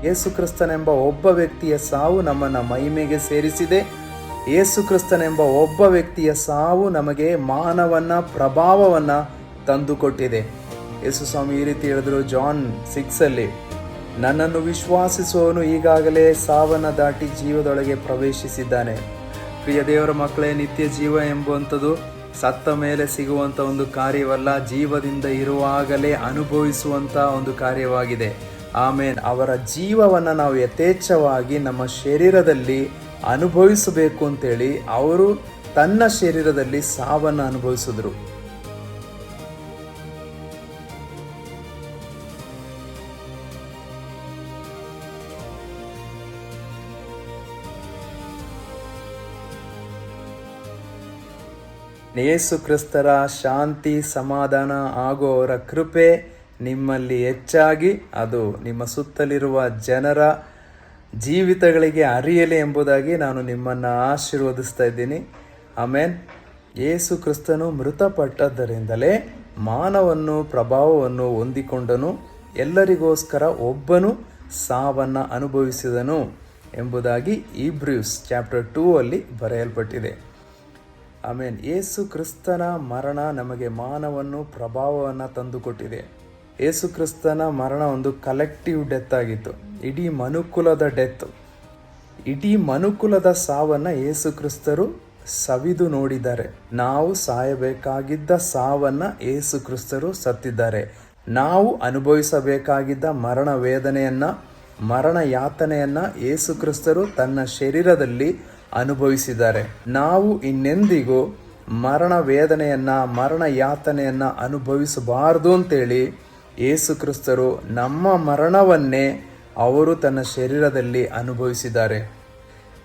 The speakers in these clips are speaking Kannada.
ಯೇಸು ಕ್ರಿಸ್ತನೆಂಬ ಒಬ್ಬ ವ್ಯಕ್ತಿಯ ಸಾವು ನಮ್ಮನ್ನು ಮಹಿಮೆಗೆ ಸೇರಿಸಿದೆ. ಯೇಸು ಕ್ರಿಸ್ತನೆಂಬ ಒಬ್ಬ ವ್ಯಕ್ತಿಯ ಸಾವು ನಮಗೆ ಮಾನವನ್ನ ಪ್ರಭಾವವನ್ನ ತಂದುಕೊಟ್ಟಿದೆ. ಯೇಸು ಸ್ವಾಮಿ ಈ ರೀತಿ ಹೇಳಿದ್ರು ಜಾನ್ 6 ನನ್ನನ್ನು ವಿಶ್ವಾಸಿಸುವವನು ಈಗಾಗಲೇ ಸಾವನ್ನ ದಾಟಿ ಜೀವದೊಳಗೆ ಪ್ರವೇಶಿಸಿದ್ದಾನೆ. ಪ್ರಿಯ ದೇವರ ಮಕ್ಕಳೇ, ನಿತ್ಯ ಜೀವ ಎಂಬುವಂಥದ್ದು ಸತ್ತ ಮೇಲೆ ಸಿಗುವಂಥ ಒಂದು ಕಾರ್ಯವಲ್ಲ, ಜೀವದಿಂದ ಇರುವಾಗಲೇ ಅನುಭವಿಸುವಂಥ ಒಂದು ಕಾರ್ಯವಾಗಿದೆ. ಆಮೇನ್. ಅವರ ಜೀವವನ್ನು ನಾವು ಯಥೇಚ್ಛವಾಗಿ ನಮ್ಮ ಶರೀರದಲ್ಲಿ ಅನುಭವಿಸಬೇಕು ಅಂತೇಳಿ ಅವರು ತನ್ನ ಶರೀರದಲ್ಲಿ ಸಾವನ್ನು ಅನುಭವಿಸಿದ್ರು. ಯೇಸು ಕ್ರಿಸ್ತರ ಶಾಂತಿ, ಸಮಾಧಾನ ಹಾಗೂ ಅವರ ಕೃಪೆ ನಿಮ್ಮಲ್ಲಿ ಹೆಚ್ಚಾಗಿ ಅದು ನಿಮ್ಮ ಸುತ್ತಲಿರುವ ಜನರ ಜೀವಿತಗಳಿಗೆ ಅರಿಯಲಿ ಎಂಬುದಾಗಿ ನಾನು ನಿಮ್ಮನ್ನು ಆಶೀರ್ವದಿಸ್ತಾ ಇದ್ದೀನಿ. ಆಮೇನ್. ಯೇಸು ಕ್ರಿಸ್ತನು ಮೃತಪಟ್ಟದ್ದರಿಂದಲೇ ಮಾನವನ್ನು ಪ್ರಭಾವವನ್ನು ಹೊಂದಿಕೊಂಡನು, ಎಲ್ಲರಿಗೋಸ್ಕರ ಒಬ್ಬನು ಸಾವನ್ನು ಅನುಭವಿಸಿದನು ಎಂಬುದಾಗಿ Hebrews chapter 2 ಬರೆಯಲ್ಪಟ್ಟಿದೆ. ಆಮೇನ್. ಯೇಸು ಕ್ರಿಸ್ತನ ಮರಣ ನಮಗೆ ಮಾನವನ್ನು ಪ್ರಭಾವವನ್ನು ತಂದುಕೊಟ್ಟಿದೆ. ಯೇಸು ಕ್ರಿಸ್ತನ ಮರಣ ಒಂದು ಕಲೆಕ್ಟಿವ್ ಡೆತ್ ಆಗಿತ್ತು, ಇಡೀ ಮನುಕುಲದ ಡೆತ್. ಇಡೀ ಮನುಕುಲದ ಸಾವನ್ನು ಯೇಸು ಕ್ರಿಸ್ತರು ಸವಿದು ನೋಡಿದ್ದಾರೆ. ನಾವು ಸಾಯಬೇಕಾಗಿದ್ದ ಸಾವನ್ನು ಯೇಸು ಕ್ರಿಸ್ತರು ಸತ್ತಿದ್ದಾರೆ. ನಾವು ಅನುಭವಿಸಬೇಕಾಗಿದ್ದ ಮರಣ ವೇದನೆಯನ್ನ, ಮರಣ ಯಾತನೆಯನ್ನ ಯೇಸು ಕ್ರಿಸ್ತರು ತನ್ನ ಶರೀರದಲ್ಲಿ ಅನುಭವಿಸಿದ್ದಾರೆ. ನಾವು ಇನ್ನೆಂದಿಗೂ ಮರಣ ವೇದನೆಯನ್ನ, ಮರಣ ಯಾತನೆಯನ್ನ ಅನುಭವಿಸಬಾರದು ಅಂತೇಳಿ ಯೇಸು ಕ್ರಿಸ್ತರು ನಮ್ಮ ಮರಣವನ್ನೇ ಅವರು ತನ್ನ ಶರೀರದಲ್ಲಿ ಅನುಭವಿಸಿದ್ದಾರೆ.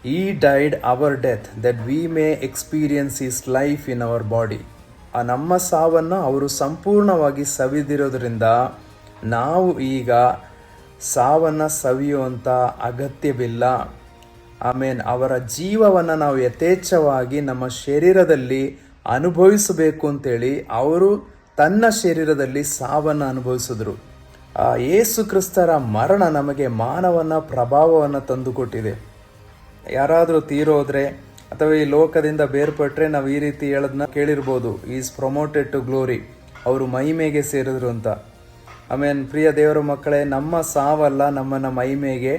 He died our death that we may experience his life in our body. ಆ ನಮ್ಮ ಸಾವನ್ನು ಅವರು ಸಂಪೂರ್ಣವಾಗಿ ಸವಿದಿರೋದ್ರಿಂದ ನಾವು ಈಗ ಸಾವನ್ನು ಸವಿಯುವಂಥ ಅಗತ್ಯವಿಲ್ಲ. ಆಮೇನ್. ಅವರ ಜೀವವನ್ನು ನಾವು ಯಥೇಚ್ಛವಾಗಿ ನಮ್ಮ ಶರೀರದಲ್ಲಿ ಅನುಭವಿಸಬೇಕು ಅಂತೇಳಿ ಅವರು ತನ್ನ ಶರೀರದಲ್ಲಿ ಸಾವನ್ನು ಅನುಭವಿಸಿದ್ರು. ಯೇಸು ಕ್ರಿಸ್ತರ ಮರಣ ನಮಗೆ ಮಾನವನ ಪ್ರಭಾವವನ್ನು ತಂದುಕೊಟ್ಟಿದೆ. ಯಾರಾದರೂ ತೀರೋದ್ರೆ ಅಥವಾ ಈ ಲೋಕದಿಂದ ಬೇರ್ಪಟ್ಟರೆ ನಾವು ಈ ರೀತಿ ಹೇಳೋದನ್ನ ಕೇಳಿರ್ಬೋದು, ಈಸ್ ಪ್ರಮೋಟೆಡ್ ಟು ಗ್ಲೋರಿ, ಅವರು ಮಹಿಮೆಗೆ ಸೇರಿದ್ರು ಅಂತ. ಆಮೇನ್. ಪ್ರಿಯ ದೇವರ ಮಕ್ಕಳೇ, ನಮ್ಮ ಸಾವಲ್ಲ ನಮ್ಮನ್ನು ಮಹಿಮೆಗೆ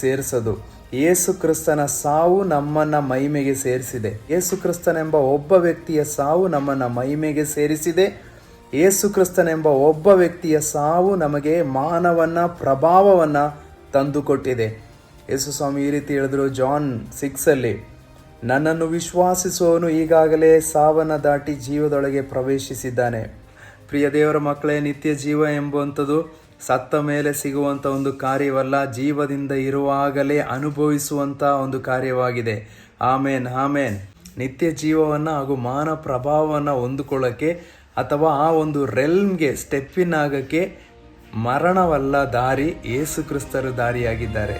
ಸೇರಿಸೋದು. ಯೇಸು ಕ್ರಿಸ್ತನ ಸಾವು ನಮ್ಮನ್ನು ಮಹಿಮೆಗೆ ಸೇರಿಸಿದೆ. ಯೇಸು ಕ್ರಿಸ್ತನೆಂಬ ಒಬ್ಬ ವ್ಯಕ್ತಿಯ ಸಾವು ನಮ್ಮನ್ನು ಮಹಿಮೆಗೆ ಸೇರಿಸಿದೆ. ಯೇಸು ಕ್ರಿಸ್ತನೆಂಬ ಒಬ್ಬ ವ್ಯಕ್ತಿಯ ಸಾವು ನಮಗೆ ಮಾನವನ ಪ್ರಭಾವವನ್ನು ತಂದುಕೊಟ್ಟಿದೆ. ಯೇಸು ಸ್ವಾಮಿ ಈ ರೀತಿ ಹೇಳಿದ್ರು ಜಾನ್ 6 ನನ್ನನ್ನು ವಿಶ್ವಾಸಿಸುವವನು ಈಗಾಗಲೇ ಸಾವನ್ನು ದಾಟಿ ಜೀವದೊಳಗೆ ಪ್ರವೇಶಿಸಿದ್ದಾನೆ. ಪ್ರಿಯ ದೇವರ ಮಕ್ಕಳೇ, ನಿತ್ಯ ಜೀವ ಎಂಬುವಂಥದ್ದು ಸತ್ತ ಮೇಲೆ ಸಿಗುವಂಥ ಒಂದು ಕಾರ್ಯವಲ್ಲ, ಜೀವದಿಂದ ಇರುವಾಗಲೇ ಅನುಭವಿಸುವಂಥ ಒಂದು ಕಾರ್ಯವಾಗಿದೆ. ಆಮೇನ್. ಆಮೇನ್. ನಿತ್ಯ ಜೀವವನ್ನು ಹಾಗೂ ಮಾನ ಪ್ರಭಾವವನ್ನು ಹೊಂದಿಕೊಳ್ಳೋಕ್ಕೆ ಅಥವಾ ಆ ಒಂದು ರೆಲ್ಮ್ಗೆ ಸ್ಟೆಪ್ ಇನ್ ಆಗೋಕ್ಕೆ ಮರಣವಲ್ಲ ದಾರಿ, ಯೇಸು ಕ್ರಿಸ್ತರು ದಾರಿಯಾಗಿದ್ದಾರೆ.